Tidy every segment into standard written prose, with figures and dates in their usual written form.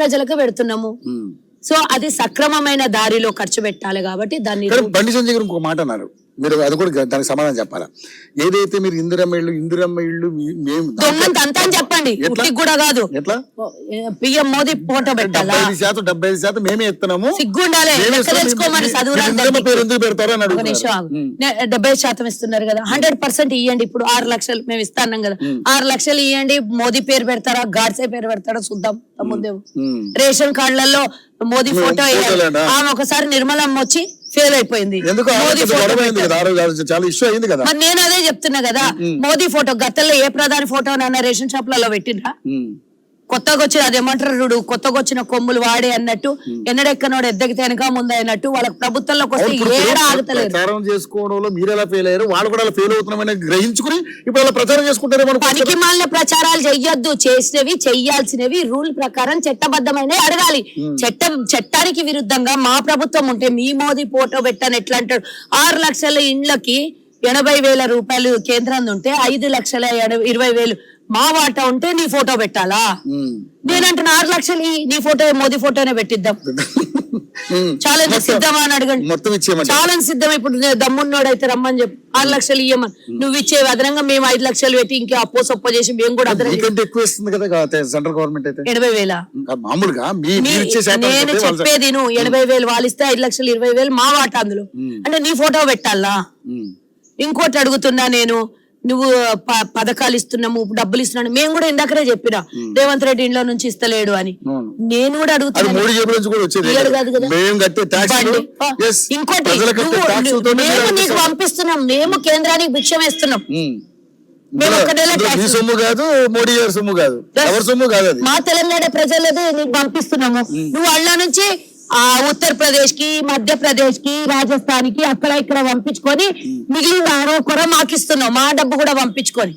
ప్రజలకు పెడుతున్నాము. సో అది సక్రమమైన దారిలో ఖర్చు పెట్టాలి కాబట్టి దాన్ని. బండి సంజయ్ గారు ఇంకో మాట అన్నారు, మీరు అది కూడా దానికి సమాధానం చెప్పాలా. ఏదైతే మీరు ఇందిరమ్మ ఇళ్ళు మేము అంతా అని చెప్పండి, కూడా కాదు. ఎట్లా పిఎం మోదీ ఫోటో పెట్టాలా? 75% మేమే ఎత్తున్నాము. సిగ్గుండాలి, తెలుసుకోమని చదువు పెడతారు అని 70% ఇస్తున్నారు కదా. 100% ఇవ్వండి. ఇప్పుడు 6 లక్షలు మేము ఇస్తాన్నాం కదా, 6 లక్షలు ఇవ్వండి. మోదీ పేరు పెడతారా, గాడ్సే పేరు పెడతారా చూద్దాం. ముందే రేషన్ కార్డులలో మోదీ ఫోటో ఆమె ఒకసారి నిర్మలమ్మ వచ్చి ఫెయిల్ అయిపోయింది. నేను అదే చెప్తున్నా కదా, మోదీ ఫోటో గతంలో ఏ ప్రధాని ఫోటో నాన్న రేషన్ షాప్లలో పెట్టిండ్రా? కొత్తగా వచ్చిన అదేమంటారు చూడు, కొత్తగా వచ్చిన కొమ్ములు వాడే అన్నట్టు, ఎన్నడెక్కనోడు ఎద్దగితే వెనక ముందు అయినట్టు వాళ్ళకి ప్రభుత్వంలోకి వస్తే ఏడా ఆగుతలేదు. ప్రచారం చేసుకోవడంలో మీరు ఎలా ఫెయిల్ అయ్యారు, వాళ్ళు కూడా ఫెయిల్ అవుతున్నామని గ్రహించుకుని ఇప్పుడు అలా ప్రచారం చేసుకుంటారు. పనికి మాలిన ప్రచారాలు చెయ్యొద్దు, చేసినవి చెయ్యాల్సినవి రూల్ ప్రకారం చట్టబద్ధమైన అడగాలి. చట్టానికి విరుద్ధంగా మా ప్రభుత్వం ఉంటే మీ మోదీ ఫోటో పెట్టని ఎట్లా అంటాడు? 6 లక్షల ఇండ్లకి 80,000 రూపాయలు కేంద్రం ఉంటే 5,20,000 మా వాటా ఉంటే నీ ఫోటో పెట్టాలా? నేనంటున్నా 6 లక్షలు నీ ఫోటో మోదీ ఫోటోనే పెట్టిద్దాం. ఛాలెంజ్ సిద్ధమా అని అడగండి. ఛాలెంజ్ సిద్ధం. ఇప్పుడు దమ్మున్నోడు అయితే రమ్మని చెప్పు, 6 లక్షలు ఇయ్యమని. నువ్వు ఇచ్చేవి అదనంగా మేము 5 లక్షలు పెట్టి ఇంకా అప్పో సొప్ప చేసి మేము కూడా సెంట్రల్ గవర్నమెంట్ 80,000 మామూలుగా. నేను చెప్పేది నువ్వు 80,000 వాళ్ళు ఇస్తే 5,20,000 మా వాటా అందులో. అంటే నీ ఫోటో పెట్టాలా? ఇంకోటి అడుగుతున్నా నేను, నువ్వు పథకాలు ఇస్తున్నాము, డబ్బులు ఇస్తున్నాను. మేము కూడా ఇందాకనే చెప్పినా రేవంత్ రెడ్డి ఇంట్లో నుంచి ఇస్తలేడు అని. నేను కూడా అడుగుతున్నాను. ఇంకోటి మేము నీకు పంపిస్తున్నాం, మేము కేంద్రానికి భిక్ష వేస్తున్నాం. మా తెలంగాణ ప్రజలది నీకు పంపిస్తున్నాము. నువ్వు అళ్ళ నుంచి ఉత్తరప్రదేశ్ కి, మధ్యప్రదేశ్ కి, రాజస్థాన్ కి అక్కడ ఇక్కడ పంపించుకొని మిగిలిన ఆరోగ్య మాకిస్తున్నావు. మా డబ్బు కూడా పంపించుకొని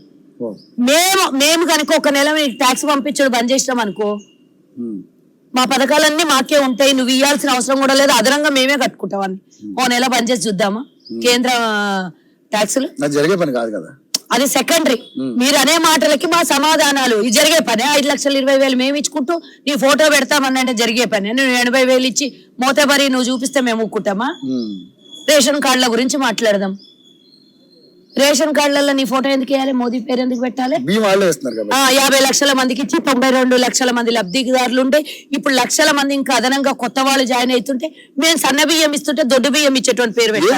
మేము కనుక ఒక నెల ట్యాక్స్ పంపించడం బంద్ చేసినాం అనుకో, మా పథకాలన్నీ మాకే ఉంటాయి. నువ్వు ఇవ్వాల్సిన అవసరం కూడా లేదు, అదనంగా మేమే కట్టుకుంటామని. ఓ నెల బంద్ చేసి చూద్దామా కేంద్ర ట్యాక్సులు? జరిగే పని కాదు కదా, అది సెకండరీ. మీరు అనే మాటలకి మా సమాధానాలు. ఇది జరిగే పని. 5,20,000 మేము ఇచ్చుకుంటూ నీ ఫోటో పెడతామన్నంటే జరిగే పని. నువ్వు 80,000 ఇచ్చి మోతబరి నువ్వు చూపిస్తే మేము ఊక్కుంటామా? రేషన్ కార్డుల గురించి మాట్లాడదాం. రేషన్ కార్డులలో నీ ఫోటో ఎందుకు వేయాలి, మోదీ పేరు ఎందుకు పెట్టాలి? 50 లక్షల మందికి ఇచ్చి 92 లక్షల మంది లబ్ధిదారులు ఉంటే, ఇప్పుడు లక్షల మంది ఇంకా అదనంగా కొత్త వాళ్ళు జాయిన్ అవుతుంటే మేము సన్న బియ్యం ఇస్తుంటే దొడ్డు బియ్యం ఇచ్చేటువంటి పేరు పెట్టాలి.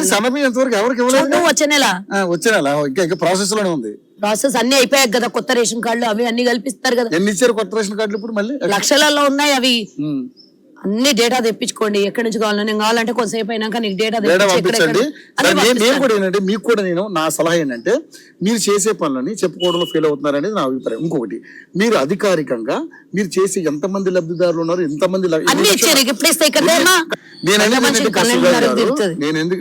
వచ్చే ప్రాసెస్ అన్ని అయిపోయాయి కదా. కొత్త రేషన్ కార్డులు అవి అన్ని కల్పిస్తారు కదా. ఎన్ని ఇచ్చారు కొత్త రేషన్ కార్డులు? ఇప్పుడు మళ్ళీ లక్షలలో ఉన్నాయి అవి. అన్ని డేటా తెప్పించుకోండి, ఎక్కడి నుంచి కావాలో. నేను కావాలంటే కొంతసేపు అయినాక నీకు డేటా తెప్పించండి. మీకు కూడా నేను నా సలహా ఏంటంటే, మీరు చేసే పనులని చెప్పుకోవడంలో ఫెయిల్ అవుతున్నారు అనేది నా అభిప్రాయం. ఇంకొకటి, మీరు అధికారికంగా మీరు చేసే ఎంతమంది లబ్ధిదారులు ఉన్నారు, ఎంతమంది నేను